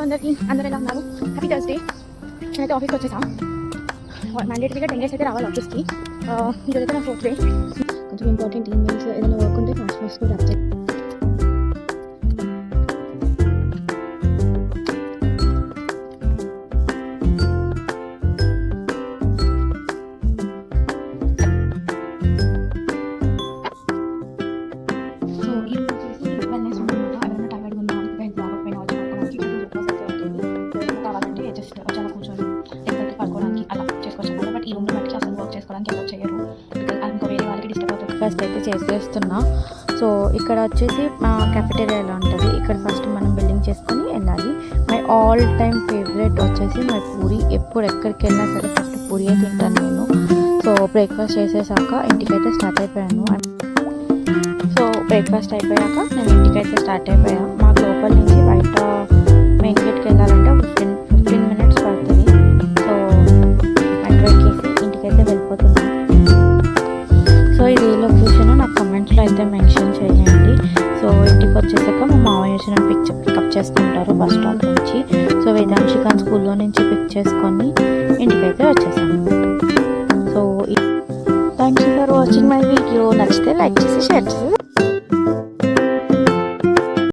అందరూ ఎలా ఉన్నారు? Happy Thursday. నేనైతే ఆఫీస్కి వచ్చేసా. మ్యాండేటరీగా 10 days అయితే రావాలి ఆఫీస్కి. ఈరోజైతే నా 4th డే. కొంచెం ఇంపార్టెంట్ ఈమెయిల్స్ ఏదైనా వర్క్ ఉంటే ఫాస్ట్ కూడా అప్డేట్. ఫస్ట్ అయితే చేసేస్తున్నా. సో ఇక్కడ వచ్చేసి క్యాఫెటేరియా ఉంటుంది. ఇక్కడ ఫస్ట్ మనం బిల్డింగ్ చేసుకొని వెళ్ళాలి. మై ఆల్ టైమ్ ఫేవరెట్ వచ్చేసి మై పూరి. ఎప్పుడు ఎక్కడికి వెళ్ళినా సరే ఫస్ట్ పూరియే తింటాను నేను. సో బ్రేక్ఫాస్ట్ చేసేసాక ఇంటికైతే స్టార్ట్ అయిపోయాను. సో బ్రేక్ఫాస్ట్ అయిపోయాక నేను ఇంటికైతే స్టార్ట్ అయిపోయా. మాకు లోపల నుంచి బయట మెయిన్ గేట్కి వెళ్ళాలంటే 15 minutes పడుతుంది. సో మెట్రో ఎక్కేసి ఇంటికైతే వెళ్ళిపోతున్నాను. సో ఇది లొకేషన్ నాకు కమెంట్స్లో అయితే మెన్షన్ చేయండి. సో ఇంటికి వచ్చేసాక మా మామయ్య వచ్చి నన్ను పికప్ చేసుకుంటారు బస్ స్టాప్ నుంచి. సో వేదాంశి ఖాన్ స్కూల్లో నుంచి పిక్ చేసుకొని ఇంటికైతే వచ్చేసాను. So thank you for watching my video. నచ్చితే లైక్ చేసి షేర్ చేసి